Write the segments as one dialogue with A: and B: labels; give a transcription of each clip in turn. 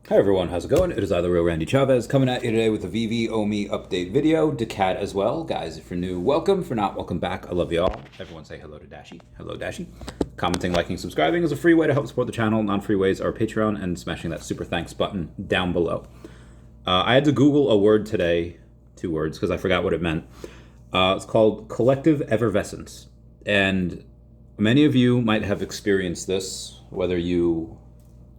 A: Hi everyone, how's it going? It is I, the real Randy Chavez, coming at you today with a VeVe OMI update video. daCat as well. Guys, if you're new, welcome. For not, welcome back. I love you all. Everyone say hello to Dashi. Hello, Dashi. Commenting, liking, subscribing is a free way to help support the channel. Non-free ways are Patreon and smashing that super thanks button down below. I had to Google a word today, 2 words, because I forgot what it meant. It's called collective effervescence. And many of you might have experienced this, whether you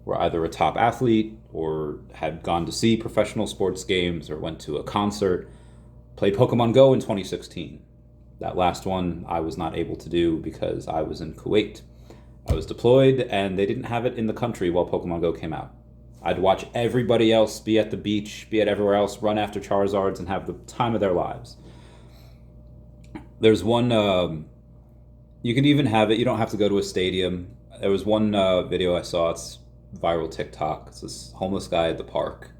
A: were either a top athlete or had gone to see professional sports games or went to a concert, played Pokemon Go in 2016. That last one I was not able to do because I was in Kuwait. I was deployed and they didn't have it in the country while Pokemon Go came out. I'd watch everybody else be at the beach, be at everywhere else, run after Charizards and have the time of their lives. There's one, you can even have it, you don't have to go to a stadium. There was one video I saw, it's viral TikTok. It's this homeless guy at the park.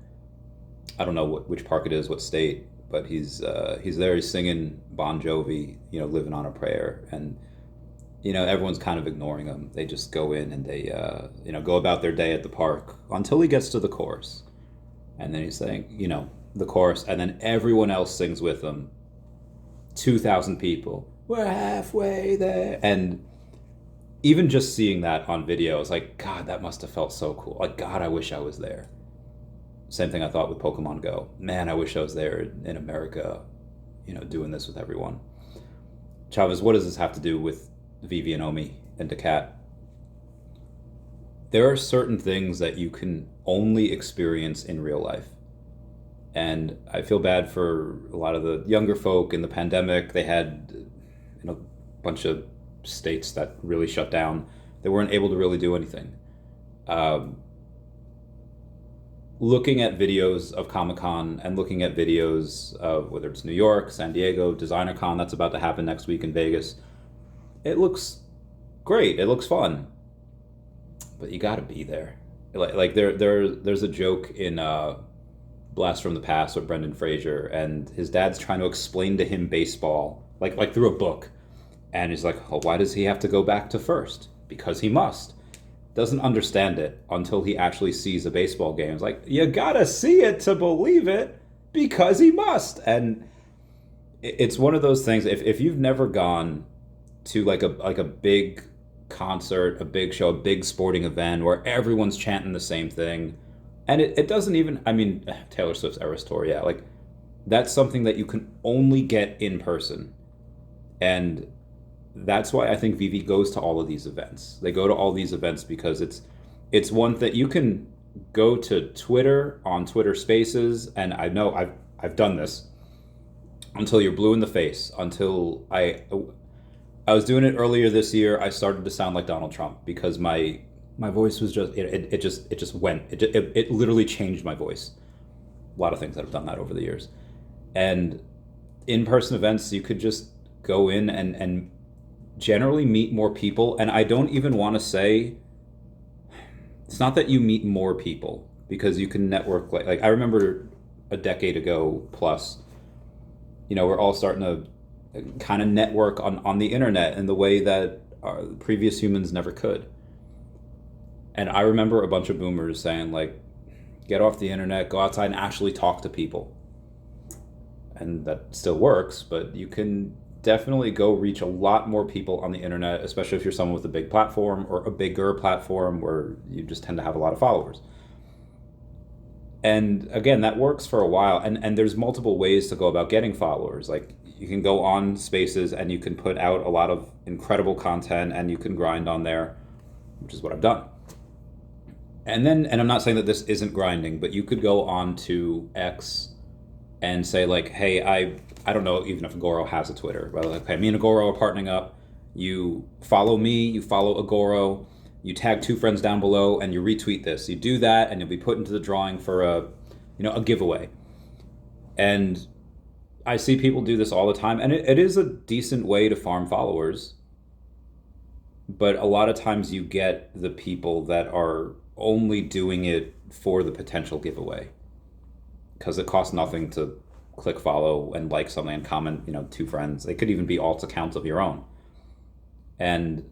A: I don't know which park it is, what state, but he's there. He's singing Bon Jovi, "Living on a Prayer," and everyone's kind of ignoring him. They just go in and they go about their day at the park until he gets to the chorus, and then he's saying the chorus, and then everyone else sings with him. 2,000 people. We're halfway there, and even just seeing that on video, I was like, God, that must have felt so cool. Like, God, I wish I was there. Same thing I thought with Pokemon Go. Man, I wish I was there in America, doing this with everyone. Chavez, what does this have to do with VeVe and OMI and daCat? There are certain things that you can only experience in real life. And I feel bad for a lot of the younger folk in the pandemic. They had, a bunch of states that really shut down. They weren't able to really do anything. Looking at videos of Comic-Con and looking at videos of whether it's New York, San Diego, DesignerCon that's about to happen next week in Vegas, it looks great. It looks fun, but you got to be there. Like there's a joke in Blast from the Past with Brendan Fraser, and his dad's trying to explain to him baseball, like through a book. And he's like, oh, why does he have to go back to first? Because he must. Doesn't understand it until he actually sees a baseball game. It's like, you gotta see it to believe it, because he must. And it's one of those things, if you've never gone to like a big concert, a big show, a big sporting event where everyone's chanting the same thing, and it doesn't even, Taylor Swift's Eras Tour, yeah, like that's something that you can only get in person. And that's why I think VeVe goes to all of these events. They go to all these events because it's one that you can go to Twitter on Twitter Spaces, and I know I've done this until you're blue in the face. Until I was doing it earlier this year, I started to sound like Donald Trump because my voice was just it just went. It literally changed my voice. A lot of things that have done that over the years, and in-person events you could just go in and generally meet more people. And I don't even want to say, it's not that you meet more people, because you can network. Like I remember a decade ago plus, we're all starting to kind of network on the internet in the way that our previous humans never could. And I remember a bunch of boomers saying, like, get off the internet, go outside and actually talk to people. And that still works, but you can definitely go reach a lot more people on the internet, especially if you're someone with a big platform or a bigger platform where you just tend to have a lot of followers. And again, that works for a while. And there's multiple ways to go about getting followers. Like you can go on Spaces and you can put out a lot of incredible content and you can grind on there, which is what I've done. And I'm not saying that this isn't grinding, but you could go on to X and say like, hey, I don't know even if Agoro has a Twitter, but like, okay, me and Agoro are partnering up. You follow me, you follow Agoro, you tag 2 friends down below, and you retweet this. You do that, and you'll be put into the drawing for a giveaway. And I see people do this all the time, and it is a decent way to farm followers. But a lot of times you get the people that are only doing it for the potential giveaway, because it costs nothing to click follow and like something and comment, 2 friends. They could even be alt accounts of your own. And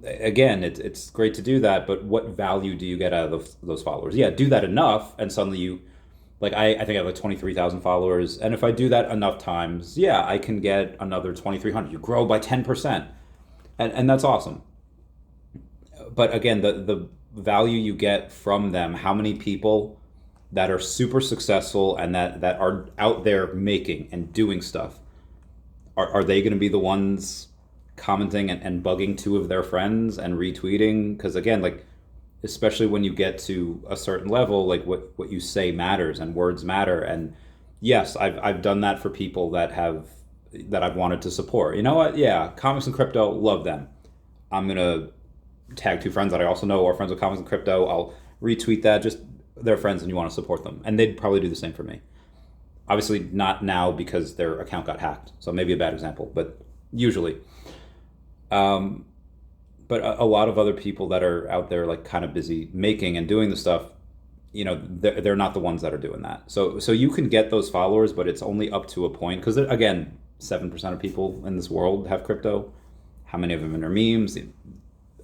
A: again, it's great to do that, but what value do you get out of those followers? Yeah, do that enough, and suddenly you, like, I think I have like 23,000 followers, and if I do that enough times, yeah, I can get another 2,300. You grow by 10%, and that's awesome. But again, the value you get from them, how many people that are super successful and that are out there making and doing stuff, are they going to be the ones commenting and bugging two of their friends and retweeting? Because again, like, especially when you get to a certain level, like what you say matters and words matter. And yes, I've done that for people that I've wanted to support. You know what? Yeah, comics and crypto, love them. I'm gonna tag two friends that I also know are friends with comics and crypto. I'll retweet that, just they're friends and you want to support them, and they'd probably do the same for me. Obviously, not now because their account got hacked, so maybe a bad example, but usually. Um, but a lot of other people that are out there, like, kind of busy making and doing the stuff, they're not the ones that are doing that. So you can get those followers, but it's only up to a point, because again, 7% of people in this world have crypto. How many of them are memes?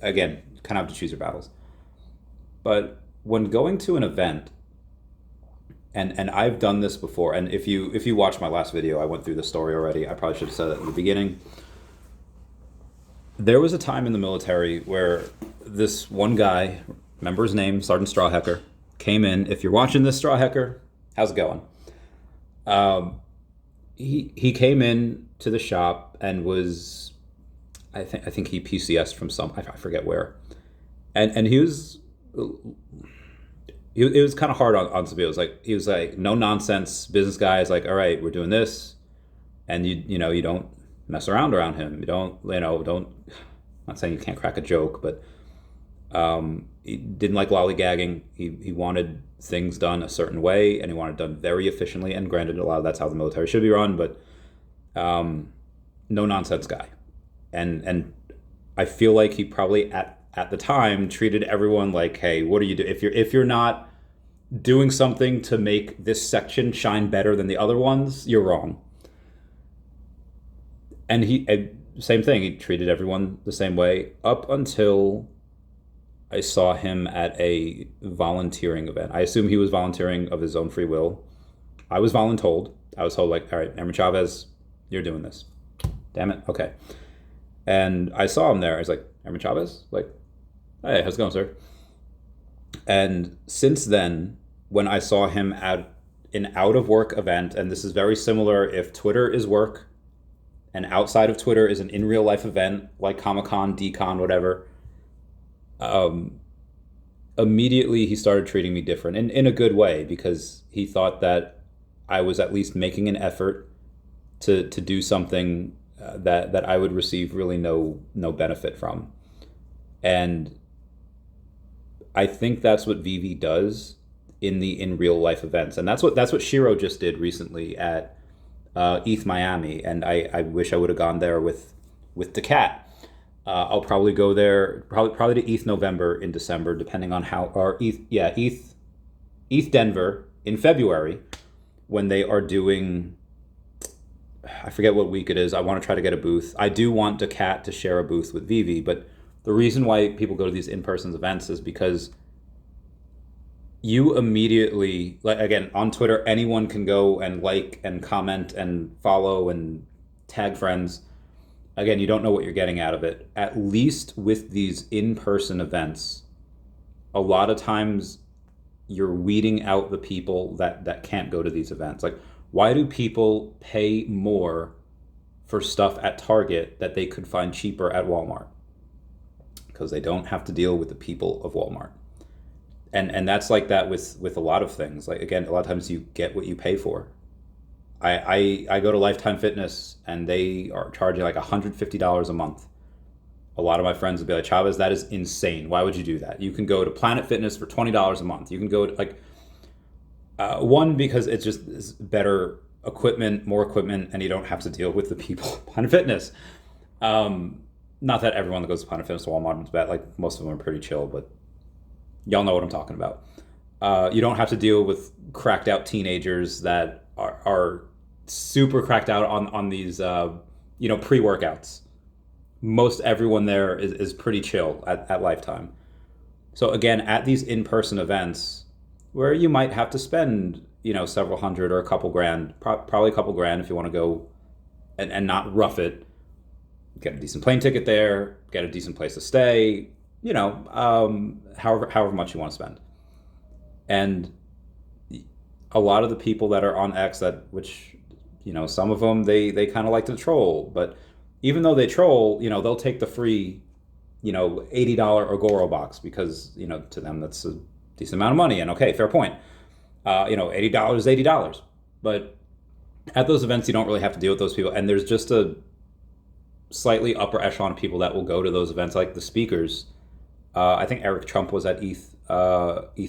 A: Again, kind of have to choose your battles. But when going to an event, and I've done this before, and if you watch my last video, I went through the story already. I probably should have said it in the beginning. There was a time in the military where this one guy, remember his name, Sergeant Strawhecker, came in. If you're watching this, Strawhecker, how's it going? He came in to the shop and was, I think he PCS'd from I forget where, and he was. It was kind of hard on Sabine. He was like no nonsense business guy. Is like, all right, we're doing this, and you don't mess around him. You don't. I'm not saying you can't crack a joke, but he didn't like lollygagging. He wanted things done a certain way, and he wanted it done very efficiently. And granted, a lot of that's how the military should be run, but no nonsense guy. And I feel like he probably at the time treated everyone like, hey, what are you doing? If you're not doing something to make this section shine better than the other ones, you're wrong. And same thing, he treated everyone the same way up until I saw him at a volunteering event. I assume he was volunteering of his own free will. I was voluntold. I was told, like, all right, Airman Chavez, you're doing this. Damn it. Okay. And I saw him there. I was like, Airman Chavez? Like, hey, how's it going, sir? And since then, when I saw him at an out-of-work event, and this is very similar if Twitter is work and outside of Twitter is an in-real-life event like Comic-Con, D-Con, whatever, immediately he started treating me different in a good way, because he thought that I was at least making an effort to do something that I would receive really no benefit from. And I think that's what VeVe does in real life events, and that's what SHIRO just did recently at ETH Miami, and I wish I would have gone there with daCat. I'll probably go there probably to ETH November in December, depending on how, or ETH Denver in February, when they are doing, I forget what week it is. I want to try to get a booth. I do want daCat to share a booth with VeVe, but the reason why people go to these in-person events is because you immediately, like, again, on Twitter, anyone can go and like and comment and follow and tag friends. Again, you don't know what you're getting out of it. At least with these in-person events, a lot of times you're weeding out the people that can't go to these events. Like, why do people pay more for stuff at Target that they could find cheaper at Walmart? Because they don't have to deal with the people of Walmart. And that's like that with a lot of things. Like, again, a lot of times you get what you pay for. I go to Lifetime Fitness and they are charging like $150 a month. A lot of my friends would be like, Chavez, that is insane. Why would you do that? You can go to Planet Fitness for $20 a month. You can go to, like, one, because it's better equipment, more equipment, and you don't have to deal with the people at Planet Fitness. Not that everyone that goes to Planet Fitness to Walmart is bad. Like, most of them are pretty chill, but y'all know what I'm talking about. You don't have to deal with cracked out teenagers that are super cracked out on these pre-workouts. most everyone there is pretty chill at Lifetime. So again, at these in-person events where you might have to spend, several hundred or a couple grand, probably a couple grand if you want to go and not rough it, get a decent plane ticket there, get a decent place to stay, however much you want to spend. And a lot of the people that are on X which, some of them, they kind of like to troll, but even though they troll, they'll take the free, $80 Agoro box because, to them that's a decent amount of money. And okay, fair point. $80 is $80. But at those events, you don't really have to deal with those people. And there's just a slightly upper echelon of people that will go to those events, like the speakers. I think Eric Trump was at ETH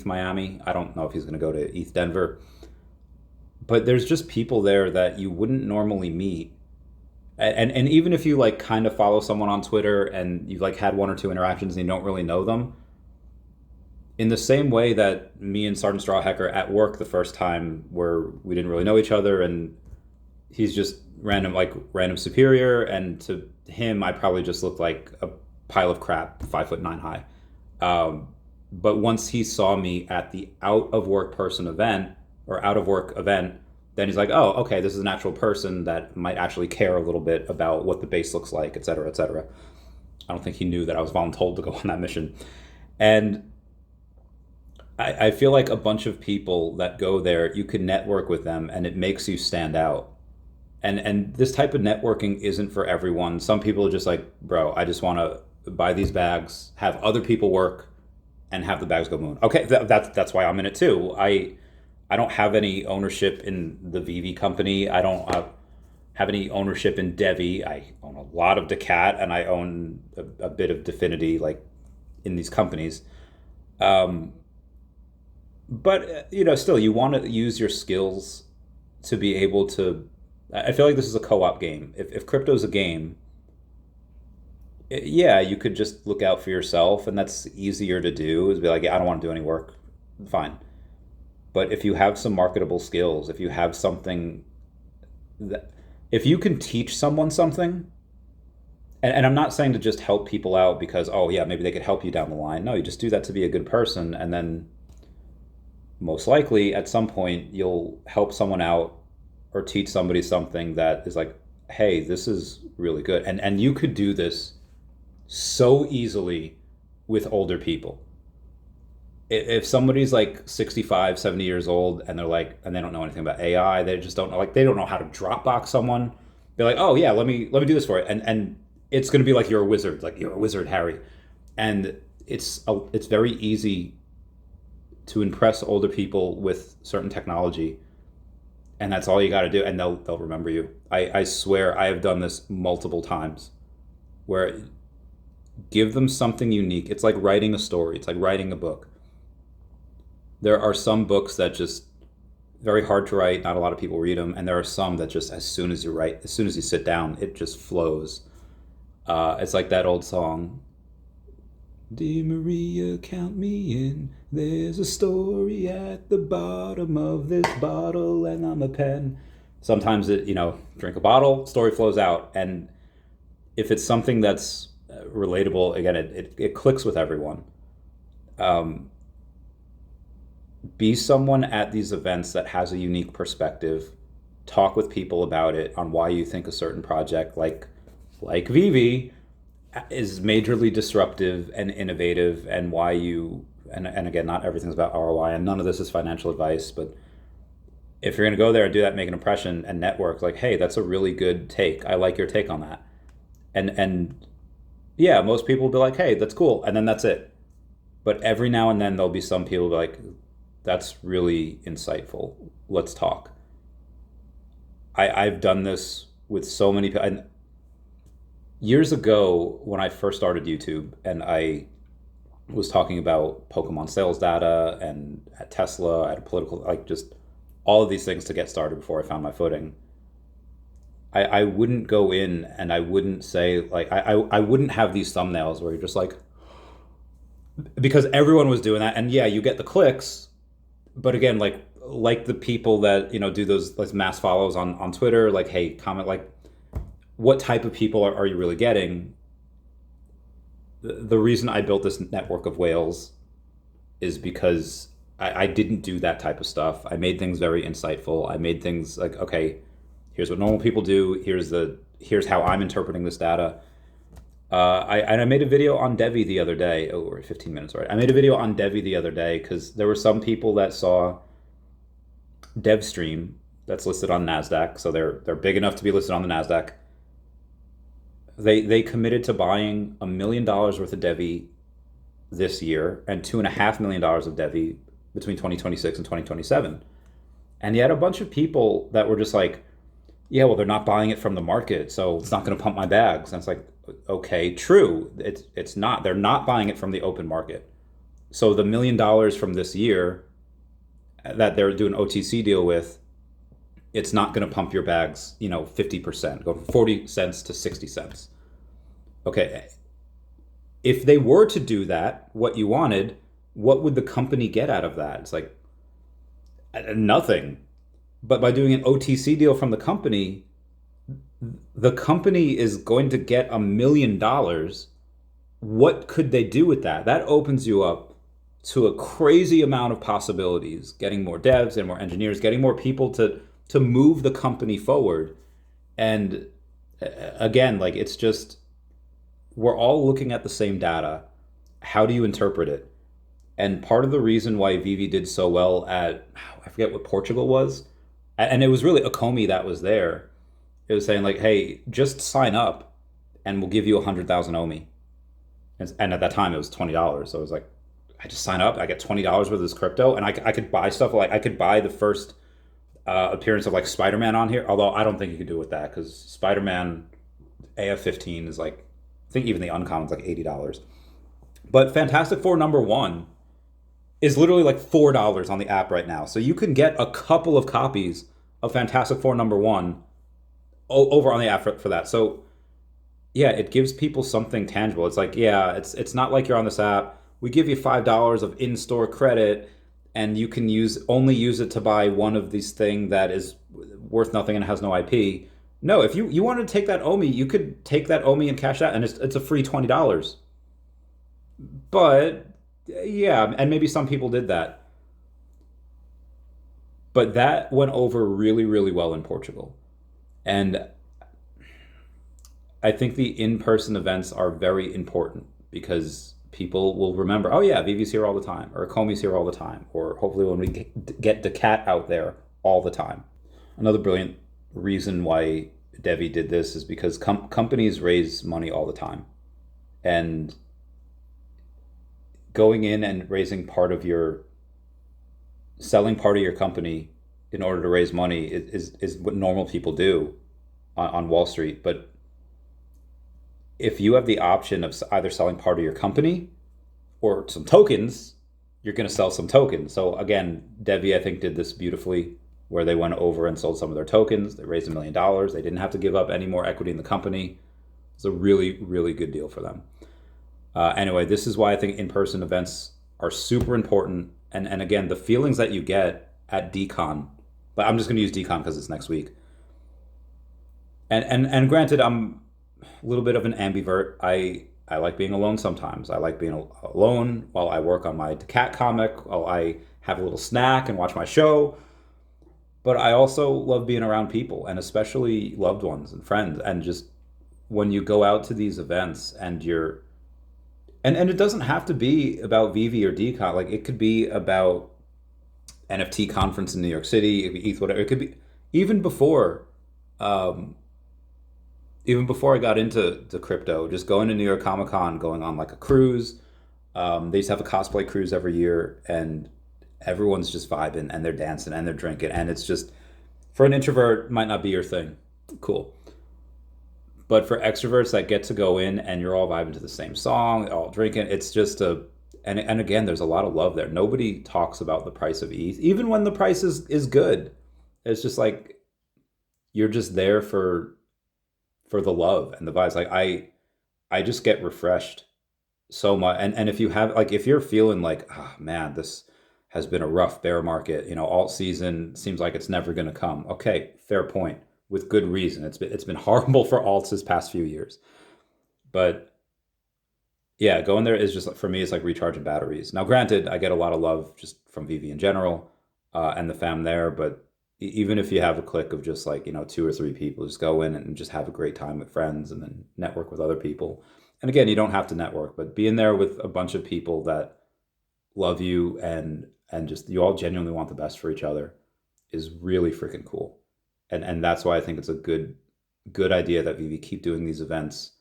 A: Miami. I don't know if he's going to go to ETH Denver. But there's just people there that you wouldn't normally meet. And even if you like kind of follow someone on Twitter and you've like had one or two interactions and you don't really know them, in the same way that me and Sergeant Strawhecker at work the first time where we didn't really know each other and he's just random superior, and to him I probably just looked like a pile of crap 5'9" high. But once he saw me at the out of work event, then he's like, oh, okay, this is an actual person that might actually care a little bit about what the base looks like, et cetera, et cetera. I don't think he knew that I was voluntold to go on that mission. And I feel like a bunch of people that go there, you can network with them and it makes you stand out. And this type of networking isn't for everyone. Some people are just like, bro, I just want to buy these bags, have other people work, and have the bags go moon. Okay, that's why I'm in it too. I don't have any ownership in the VeVe company. I don't have any ownership in DEVVE. I own a lot of daCat, and I own a bit of Definity, like in these companies. But still, you want to use your skills to be able to. I feel like this is a co-op game. If crypto's a game, yeah, you could just look out for yourself, and that's easier to do. Is be like, yeah, I don't want to do any work. Fine. But if you have some marketable skills, if you have something if you can teach someone something, and I'm not saying to just help people out because, oh yeah, maybe they could help you down the line. No, you just do that to be a good person, and then most likely at some point you'll help someone out or teach somebody something that is like, hey, this is really good. And you could do this so easily with older people. If somebody's like 65, 70 years old and they're like, and they don't know anything about AI, they just don't know, like, they don't know how to Dropbox someone. They're like, oh yeah, let me do this for it. And it's going to be like, you're a wizard, Harry. And it's very easy to impress older people with certain technology. And that's all you got to do. And they'll remember you. I swear I have done this multiple times where give them something unique. It's like writing a story. It's like writing a book. There are some books that just very hard to write. Not a lot of people read them. And there are some that just, as soon as you sit down, it just flows. It's like that old song. Dear Maria, count me in. There's a story at the bottom of this bottle and I'm a pen. Sometimes drink a bottle, story flows out. And if it's something that's relatable, again, it clicks with everyone. Be someone at these events that has a unique perspective. Talk with people about it on why you think a certain project like VeVe is majorly disruptive and innovative, and why and again, not everything's about ROI, and none of this is financial advice, but if you're going to go there and do that, make an impression and network, like, hey, that's a really good take. I like your take on that. And yeah, most people will be like, hey, that's cool. And then that's it. But every now and then there'll be some people who be like, that's really insightful. Let's talk. I've done this with so many people. And years ago, when I first started YouTube and I was talking about Pokemon sales data and at Tesla, at a political, like just all of these things to get started before I found my footing, I wouldn't go in and I wouldn't say, like, I wouldn't have these thumbnails where you're just like, because everyone was doing that. And yeah, you get the clicks, but again, like the people that, do those like mass follows on Twitter, like, hey, comment, like, what type of people are you really getting? the reason I built this network of whales is because I didn't do that type of stuff. I made things very insightful. I made things like, okay, here's what normal people do. Here's how I'm interpreting this data. I made a video on DEVVE the other day. Oh, we're at 15 minutes, right? I made a video on DEVVE the other day because there were some people that saw DevStream that's listed on NASDAQ, so they're big enough to be listed on the NASDAQ. They committed to buying $1 million worth of DEVVE this year and $2.5 million of DEVVE between 2026 and 2027. And you had a bunch of people that were just like, yeah, well, they're not buying it from the market, so it's not going to pump my bags. And it's like, okay, true. It's not. They're not buying it from the open market. So the $1 million from this year that they're doing an OTC deal with, it's not going to pump your bags, 50%, go from 40 cents to 60 cents. Okay. If they were to do that, what you wanted, what would the company get out of that? It's like nothing. But by doing an OTC deal from the company is going to get $1 million. What could they do with that? That opens you up to a crazy amount of possibilities, getting more devs and more engineers, getting more people to move the company forward. And again, like, it's just, we're all looking at the same data. How do you interpret it? And part of the reason why VeVe did so well at, I forget what Portugal was, and it was really OMI that was there. It was saying like, hey, just sign up and we'll give you 100,000 OMI. And at that time it was $20. So it was like, I just sign up, I get $20 worth of this crypto, and I could buy stuff. Like, I could buy the first appearance of like Spider-Man on here, although I don't think you could do it with that, because Spider-Man AF-15 is like, I think even the uncommon's like $80. But Fantastic Four #1 is literally like $4 on the app right now. So you can get a couple of copies of Fantastic Four #1 over on the app for that. So yeah, it gives people something tangible. It's like, yeah, it's not like you're on this app. We give you $5 of in-store credit, and you can only use it to buy one of these things that is worth nothing and has no IP. No, if you wanted to take that OMI, you could take that OMI and cash out, and it's a free $20. But yeah, and maybe some people did that. But that went over really, really well in Portugal. And I think the in-person events are very important because people will remember, oh yeah, VeVe's here all the time, or Comey's here all the time, or hopefully when we get daCat out there all the time. Another brilliant reason why DEVVE did this is because companies raise money all the time. And going in and selling part of your company in order to raise money is what normal people do on Wall Street. But if you have the option of either selling part of your company or some tokens, you're going to sell some tokens. So again, DEVVE, I think, did this beautifully, where they went over and sold some of their tokens. They raised $1 million. They didn't have to give up any more equity in the company. It's a really, really good deal for them. Anyway, this is why I think in-person events are super important. And again, the feelings that you get at DCon, but I'm just going to use DCon because it's next week. And granted, I'm a little bit of an ambivert. I like being alone sometimes. I like being alone while I work on my daCat comic, while I have a little snack and watch my show. But I also love being around people, and especially loved ones and friends. And just when you go out to these events and and it doesn't have to be about VeVe or DCon. Like, it could be about NFT conference in New York City, it could be ETH, whatever. It could be even before I got into the crypto, just going to New York Comic Con, going on like a cruise. They used to have a cosplay cruise every year, and everyone's just vibing and they're dancing and they're drinking. And it's just, for an introvert, might not be your thing. Cool. But for extroverts that get to go in and you're all vibing to the same song, all drinking, it's just and again, there's a lot of love there. Nobody talks about the price of ETH, even when the price is good. It's just like, you're just there for the love and the vibes. Like, I just get refreshed so much. And if you have, like, if you're feeling like, oh man, this has been a rough bear market, alt season seems like it's never going to come. Okay, fair point. With good reason. It's been horrible for alts this past few years. But Yeah, going there is just for me, it's like recharging batteries. Now, granted, I get a lot of love just from VeVe in general, and the fam there, but even if you have a clique of just like, 2 or 3 people, just go in and just have a great time with friends and then network with other people. And again, you don't have to network, but being there with a bunch of people that love you and just you all genuinely want the best for each other is really freaking cool. And that's why I think it's a good idea that VeVe keep doing these events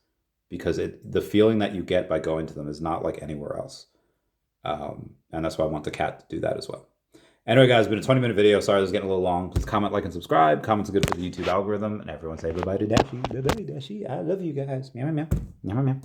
A: because the feeling that you get by going to them is not like anywhere else. And that's why I want daCat to do that as well. Anyway, guys, it's been a 20-minute video. Sorry, this is getting a little long. Please comment, like, and subscribe. Comments are good for the YouTube algorithm. And everyone say bye-bye to Dashi. Bye-bye, Dashi. I love you guys. Meow, meow, meow. Meow, meow.